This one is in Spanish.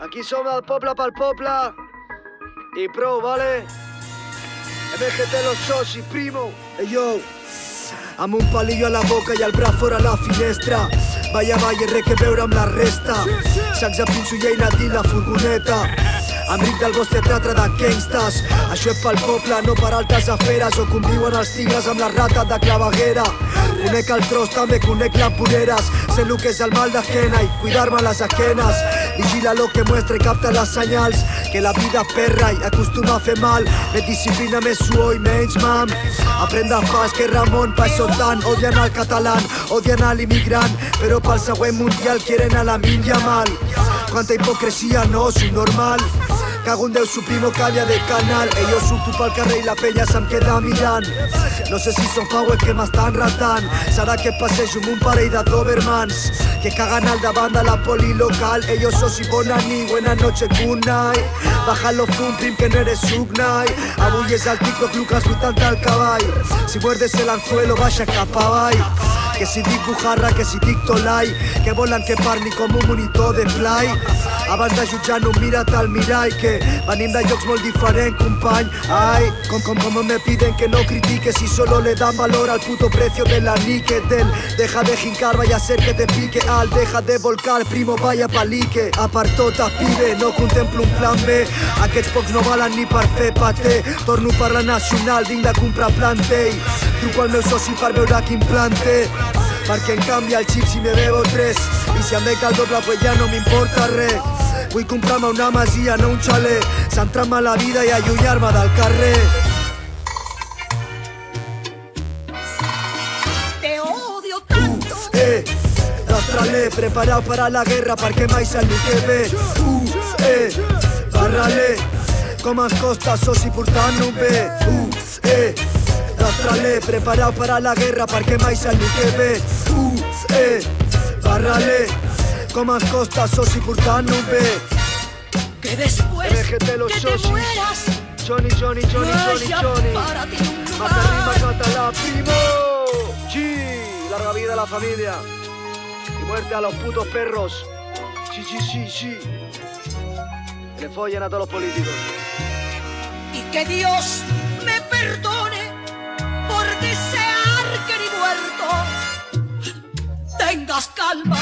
Aquí somos al Popla pa'l Popla y Pro, ¿vale? MGT los soci, primo. Yo, amb un palillo a la boca i el braç fora la finestra. Vaya res que veure amb la resta. Sacs de pinso i eina dins la furgoneta. Amb ric del vostre teatre de gangstes. Això és pel poble, no per altes aferes. O conviuen els tigres amb les rates de claveguera. Conec el tros, també conec les voreres. Sé lo que és el mal d'esquena i cuidar-me les esquenes. Vigila lo que muestra i capta les senyals. Que la vida és perra i acostuma a fer mal. Més disciplina, més suor i menys mam. Aprenda pas que Ramon, pa això tant. Odien al català, odien a l'immigrant. Però pel següent mundial quieren a la Minja mal. Quanta hipocresia, no, subnormal. Cago en Déu, su primo canvia de canal. Jo surto pel carrer i la penya se'm queda mirant. No sé si són faues que m'estan ratant. Serà que passejo amb un parell de Dobermans que caguen al davant de la poli local. Ellos soci, bona nit, buena noche, good night. Bájalo fum, prim, que no eres Sugnai. Avui és el TikTok, Lucas 80 al cavall. Si muerdes el anzuelo, baixa cap avall. Que si dic bujarra, que si dic tolai. Que volen que parli com un monitor de play. Abans de jutjar no mira't al mirall. Que venim de llocs molt diferents, company. Ai, como me piden que no critique. Si solo le dan valor al puto precio de la níquel. Deja de jincar, vaya a ser que te pique. Al, deja de volcar, primo, vaya palique. Apartotes, pibe, no contemplo un plan B. Aquests pocs no valen ni per fer paté. Torno per la nacional, vinc de comprar plantell. Truco al meu soci per veure quin plan té. Perquè em canvia el xip si me bebo 3. I si em bec el doble pues ja no m'importa res. Vull comprar-me una masia, no un xalet. Centrar-me la vida i allunyar-me del carrer. Te odio tanto. Rastrale, preparat per a la guerra perquè mai sap el que ve. Barrale, com ens costa soci portant-ho bé. Rastrale, preparat per a la guerra perquè mai sap el que ve. Barrale, com ens costa soci portant-ho bé. Que después MGT los que te socis. mueras Johnny, Johnny, Johnny, no Johnny, haya Johnny. para ti un Más arriba lugar. catalá, primo. Sí, larga vida a la familia. Y muerte a los putos perros. Sí, sí, sí, sí. Que le follen a todos los políticos. Y que Dios me perdone por desear que ni muerto tengas calma.